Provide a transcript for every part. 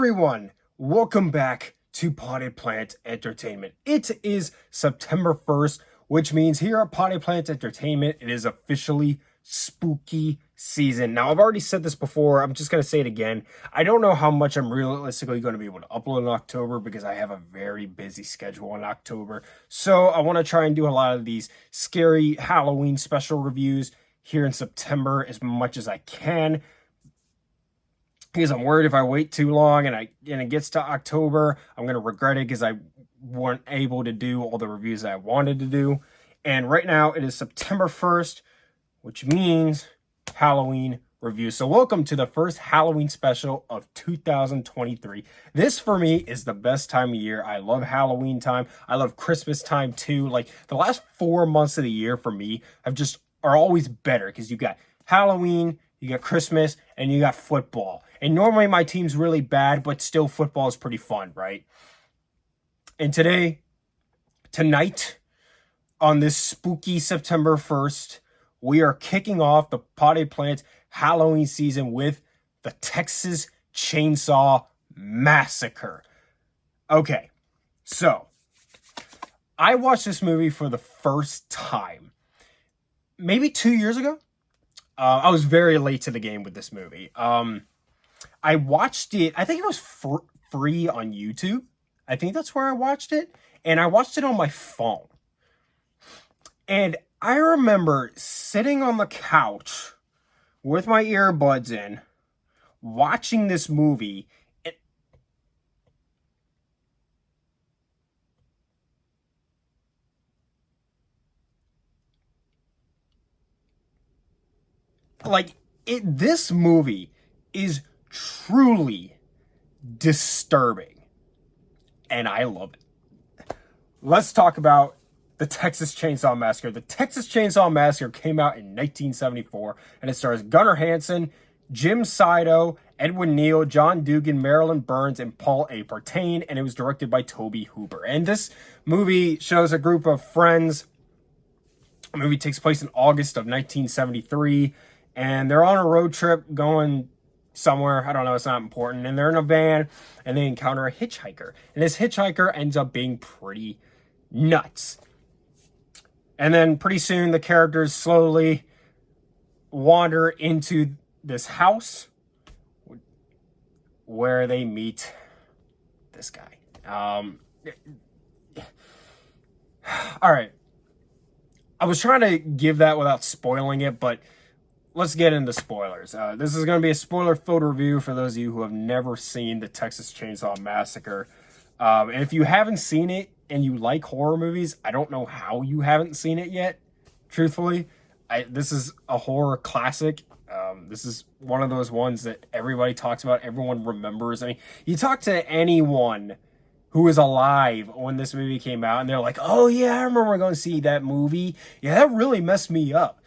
everyone, welcome back to Potted Plant Entertainment. It is September 1st, which means here at Potted Plant Entertainment, it is officially spooky season. Now, I've already said this before, I'm just going to say it again. I don't know how much I'm realistically going to be able to upload in October because I have a very busy schedule in October. So I want to try and do a lot of these scary Halloween special reviews here in September as much as I can, because I'm worried if I wait too long and it gets to October, I'm going to regret it because I weren't able to do all the reviews that I wanted to do. And right now it is September 1st, which means Halloween review. So welcome to the first Halloween special of 2023. This for me is the best time of year. I love Halloween time. I love Christmas time too. Like the last 4 months of the year for me are always better because you got Halloween, you got Christmas, and you got football. And normally my team's really bad, but still football is pretty fun, right? And tonight, on this spooky September 1st, we are kicking off the Potted Plant Halloween season with the Texas Chainsaw Massacre. Okay, so I watched this movie for the first time maybe 2 years ago. I was very late to the game with this movie. I watched it, I think it was free on YouTube. I think that's where I watched it. And I watched it on my phone. And I remember sitting on the couch with my earbuds in, watching this movie. This movie is truly disturbing, and I love it. Let's talk about the Texas Chainsaw Massacre. The Texas Chainsaw Massacre came out in 1974, and it stars Gunnar Hansen, Jim Sido, Edwin Neal, John Dugan, Marilyn Burns, and Paul A. Partain, and it was directed by Tobe Hooper. And this movie shows a group of friends. The movie takes place in August of 1973, and they're on a road trip going somewhere. I don't know, it's not important. And they're in a van, and they encounter a hitchhiker. And this hitchhiker ends up being pretty nuts. And then pretty soon, the characters slowly wander into this house where they meet this guy. All right. I was trying to give that without spoiling it, but let's get into spoilers. This is going to be a spoiler-filled review for those of you who have never seen the Texas Chainsaw Massacre. And if you haven't seen it and you like horror movies, I don't know how you haven't seen it yet, truthfully. This is a horror classic. This is one of those ones that everybody talks about, everyone remembers. I mean, you talk to anyone who was alive when this movie came out, and they're like, oh yeah, I remember going to see that movie. Yeah, that really messed me up.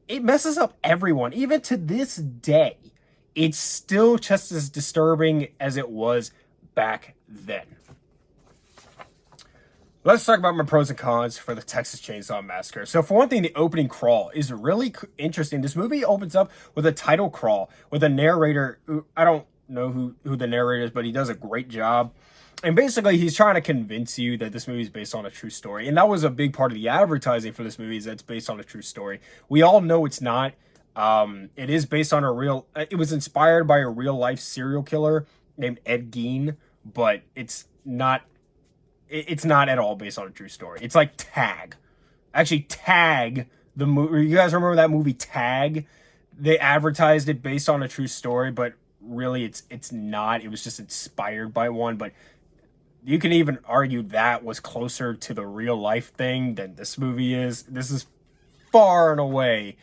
It messes up everyone. Even to this day, it's still just as disturbing as it was back then. Let's talk about my pros and cons for the Texas Chainsaw Massacre. So for one thing, the opening crawl is really interesting. This movie opens up with a title crawl with a narrator. I don't know who the narrator is, but he does a great job. And basically, he's trying to convince you that this movie is based on a true story. And that was a big part of the advertising for this movie, is that it's based on a true story. We all know it's not. It is based on it was inspired by a real-life serial killer named Ed Gein, but it's not at all based on a true story. It's like Tag. Actually, Tag, the movie, you guys remember that movie Tag? They advertised it based on a true story, but really it's not. It was just inspired by one, but you can even argue that was closer to the real life thing than this movie is. This is far and away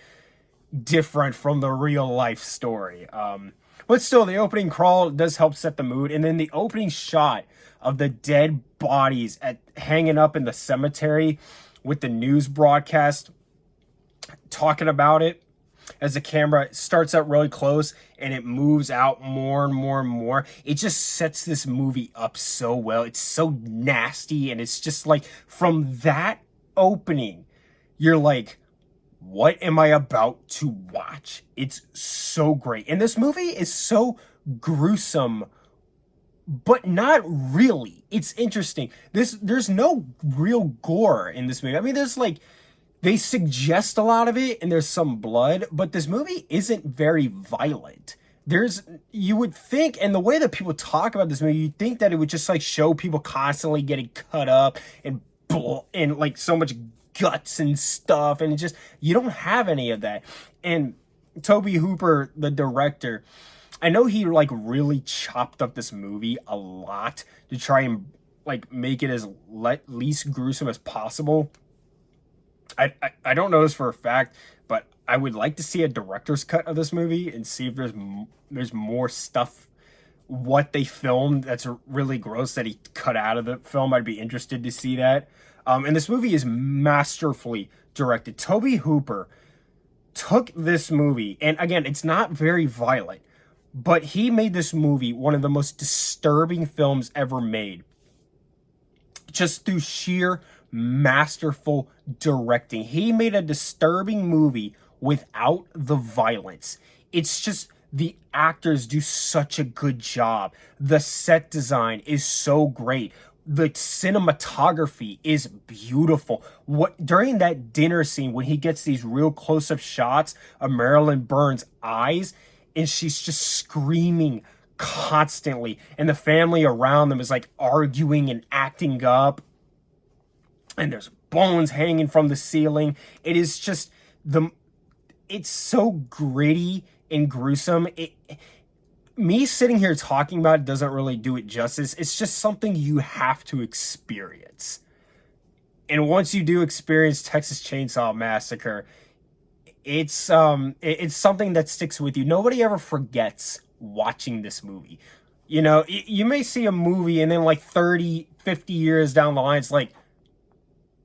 different from the real life story. But still, the opening crawl does help set the mood. And then the opening shot of the dead bodies hanging up in the cemetery with the news broadcast talking about it, as the camera starts up really close and it moves out more and more and more. It just sets this movie up so well. It's so nasty, and it's just like, from that opening, you're like, what am I about to watch? It's so great. And this movie is so gruesome but not really. It's interesting. There's no real gore in this movie. I mean, there's like they suggest a lot of it and there's some blood, but this movie isn't very violent. There's you would think, and the way that people talk about this movie, you'd think that it would just like show people constantly getting cut up and and like so much guts and stuff, and it just you don't have any of that. And Toby Hooper, the director, I know he like really chopped up this movie a lot to try and like make it as least gruesome as possible. I don't know this for a fact, but I would like to see a director's cut of this movie and see if there's more stuff what they filmed that's really gross that he cut out of the film. I'd be interested to see that. And this movie is masterfully directed. Toby Hooper took this movie, and again, it's not very violent, but he made this movie one of the most disturbing films ever made, just through sheer masterful directing. He made a disturbing movie without the violence. It's just the actors do such a good job. The set design is so great. The cinematography is beautiful. What during that dinner scene when he gets these real close-up shots of Marilyn Burns' eyes and she's just screaming constantly and the family around them is like arguing and acting up and there's bones hanging from the ceiling. It is just it's so gritty and gruesome. Me sitting here talking about it doesn't really do it justice. It's just something you have to experience. And once you do experience Texas Chainsaw Massacre, it's something that sticks with you. Nobody ever forgets watching this movie. You know, you may see a movie and then like 30, 50 years down the line, it's like,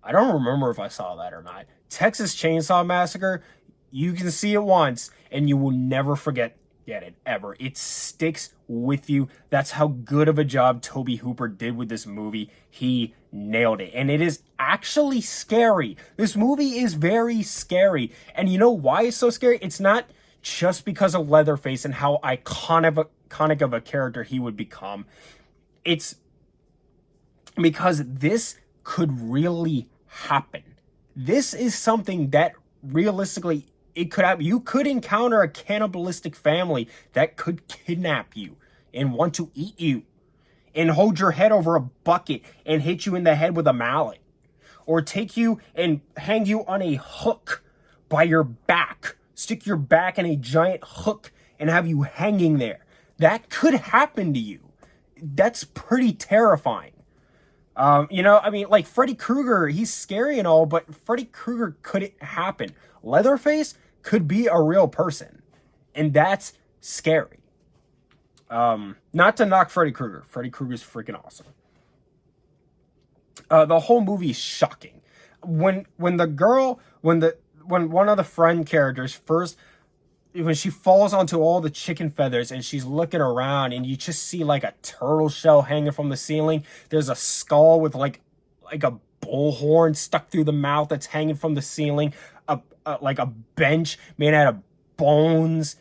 I don't remember if I saw that or not. Texas Chainsaw Massacre, you can see it once and you will never forget it ever. It sticks with you. That's how good of a job Toby Hooper did with this movie. He nailed it. And it is actually scary. This movie is very scary. And you know why it's so scary? It's not just because of Leatherface and how iconic of a character he would become. It's because this could really happen. This is something that realistically it could happen. You could encounter a cannibalistic family that could kidnap you and want to eat you and hold your head over a bucket and hit you in the head with a mallet or take you and hang you on a hook by your back, stick your back in a giant hook and have you hanging there. That could happen to you. That's pretty terrifying. You know, I mean, like Freddy Krueger, he's scary and all, but Freddy Krueger couldn't happen. Leatherface could be a real person, and that's scary. Not to knock Freddy Krueger. Freddy Krueger's freaking awesome. The whole movie is shocking. When one of the friend characters first, when she falls onto all the chicken feathers and she's looking around and you just see like a turtle shell hanging from the ceiling. There's a skull with like a bullhorn stuck through the mouth that's hanging from the ceiling. Like a bench made out of bones.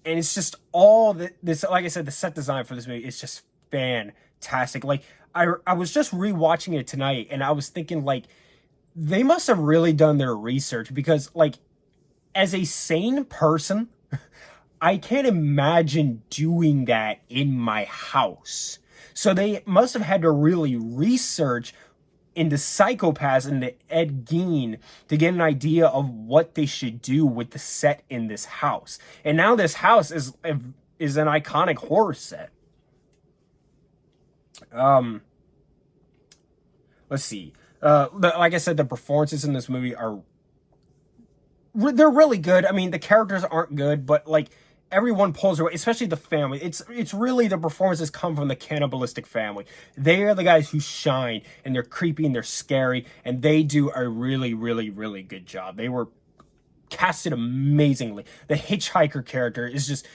And it's just all this, like I said, the set design for this movie is just fantastic. Like I was just rewatching it tonight and I was thinking like they must have really done their research because like as a sane person, I can't imagine doing that in my house. So they must have had to really research into psychopaths and the Ed Gein to get an idea of what they should do with the set in this house. And now this house is an iconic horror set. Let's see. Like I said, the performances in this movie they're really good. I mean, the characters aren't good, but like everyone pulls their weight, especially the family. It's really the performances come from the cannibalistic family. They are the guys who shine, and they're creepy and they're scary, and they do a really, really, really good job. They were casted amazingly. The hitchhiker character is just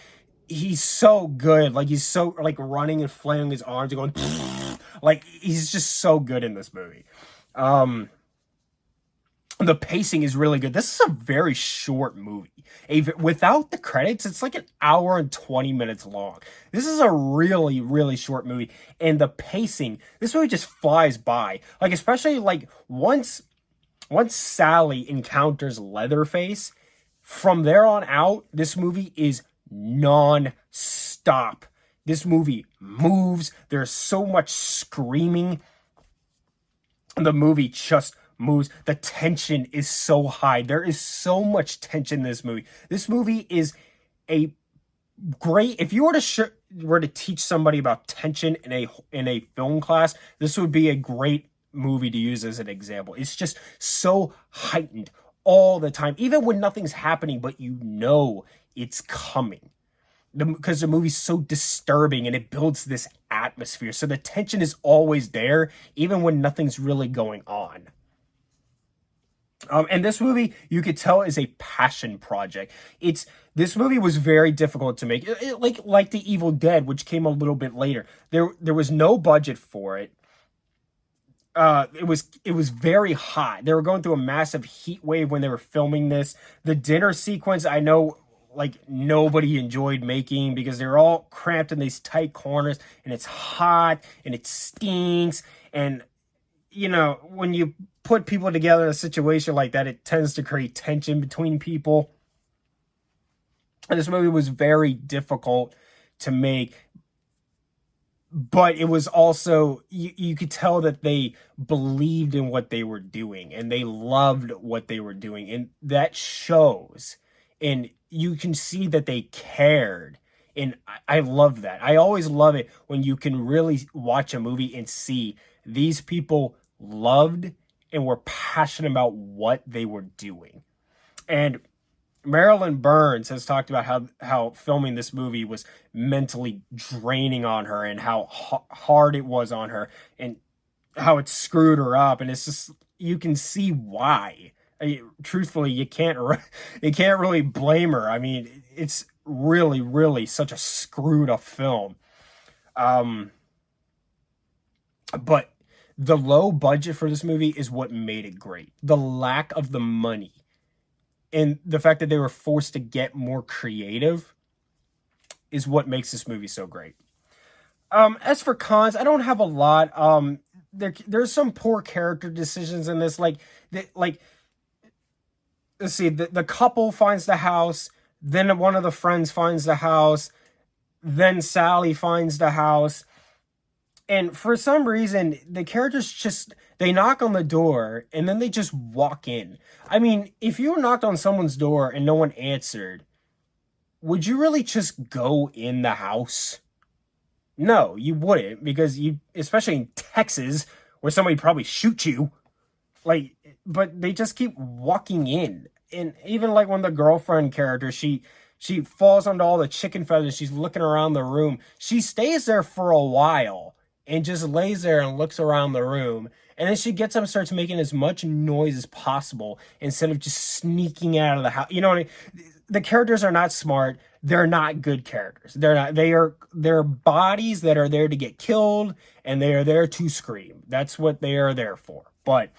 he's so good. Like he's so like running and flailing his arms and going like he's just so good in this movie. The pacing is really good. This is a very short movie. Without the credits, it's like an hour and 20 minutes long. This is a really, really short movie. And the pacing, this movie just flies by. Like, especially like once Sally encounters Leatherface, from there on out, this movie is non-stop. This movie moves. There's so much screaming. The movie just moves. The tension is so high. There is so much tension in this movie. This movie is a great. If you were to teach somebody about tension in a film class, this would be a great movie to use as an example. It's just so heightened all the time, even when nothing's happening, but you know it's coming because the movie's so disturbing and it builds this atmosphere. So the tension is always there, even when nothing's really going on. And this movie, you could tell, is a passion project. This movie was very difficult to make, like The Evil Dead, which came a little bit later. There was no budget for it. It was very hot. They were going through a massive heat wave when they were filming this. The dinner sequence, I know, like nobody enjoyed making because they're all cramped in these tight corners, and it's hot and it stinks. And when you put people together in a situation like that, it tends to create tension between people. And this movie was very difficult to make, but it was also, you could tell that they believed in what they were doing and they loved what they were doing, and that shows. And you can see that they cared, and I love that. I always love it when you can really watch a movie and see these people loved and were passionate about what they were doing. And Marilyn Burns has talked about how filming this movie was mentally draining on her, and how hard it was on her, and how it screwed her up. And it's just, you can see why. Truthfully, you can't really blame her. I mean, it's really, really such a screwed up film. But the low budget for this movie is what made it great. The lack of the money and the fact that they were forced to get more creative is what makes this movie so great. As for cons, I don't have a lot. There's some poor character decisions in this. Like, let's see, the couple finds the house, then one of the friends finds the house, then Sally finds the house. And for some reason, the characters they knock on the door and then they just walk in. I mean, if you knocked on someone's door and no one answered, would you really just go in the house? No, you wouldn't, because especially in Texas, where somebody probably shoot you, but they just keep walking in. And even like when the girlfriend character, she falls onto all the chicken feathers, she's looking around the room. She stays there for a while and just lays there and looks around the room. And then she gets up and starts making as much noise as possible instead of just sneaking out of the house. You know what I mean? The characters are not smart. They're not good characters. They're bodies that are there to get killed, and they are there to scream. That's what they are there for. But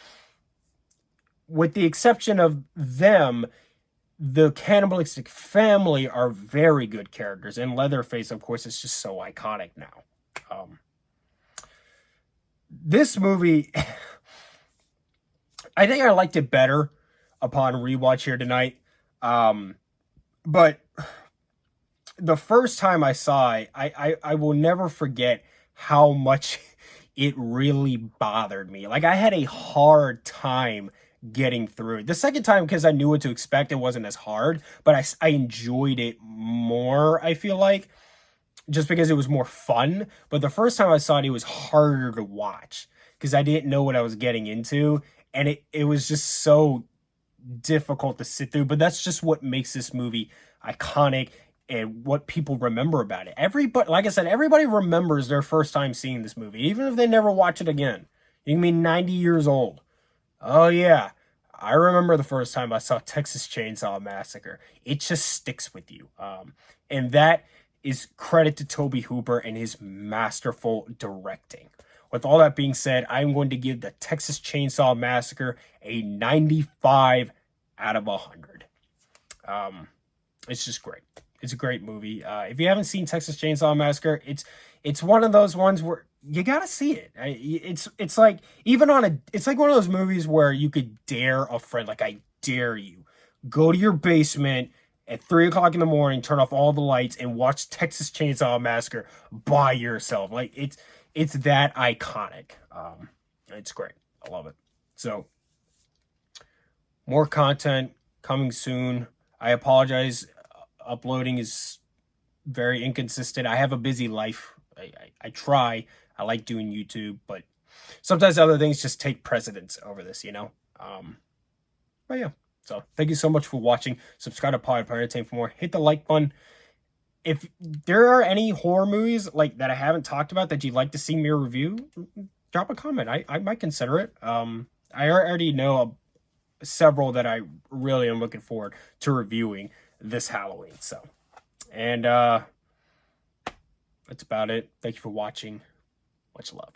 with the exception of them, the cannibalistic family are very good characters. And Leatherface, of course, is just so iconic now. This movie, I think I liked it better upon rewatch here tonight. But the first time I saw it, I will never forget how much it really bothered me. Like, I had a hard time getting through it. The second time, because I knew what to expect, it wasn't as hard, but I enjoyed it more, I feel like, just because it was more fun. But the first time I saw it was harder to watch because I didn't know what I was getting into, and it was just so difficult to sit through. But that's just what makes this movie iconic and what people remember about it. Everybody, like I said, everybody remembers their first time seeing this movie, even if they never watch it again. You can be 90 years old. Oh yeah, I remember the first time I saw Texas Chainsaw Massacre. It just sticks with you. And that is credit to Tobe Hooper and his masterful directing. with all that being said, I'm going to give the Texas Chainsaw Massacre a 95 out of 100. It's just great. It's a great movie. If you haven't seen Texas Chainsaw Massacre, it's one of those ones where you gotta see it. It's like it's like one of those movies where you could dare a friend, like I dare you, go to your basement at 3 o'clock in the morning, turn off all the lights, and watch Texas Chainsaw Massacre by yourself. Like it's that iconic. It's great. I love it. So more content coming soon. I apologize. Uploading is very inconsistent. I have a busy life. I try. I like doing YouTube, but sometimes other things just take precedence over this, you know? But yeah. So thank you so much for watching. Subscribe to Pod Pirate Team for more. Hit the like button. If there are any horror movies like that I haven't talked about that you'd like to see me review, drop a comment. I might consider it. I already know several that I really am looking forward to reviewing this Halloween. So, and that's about it. Thank you for watching. Much love.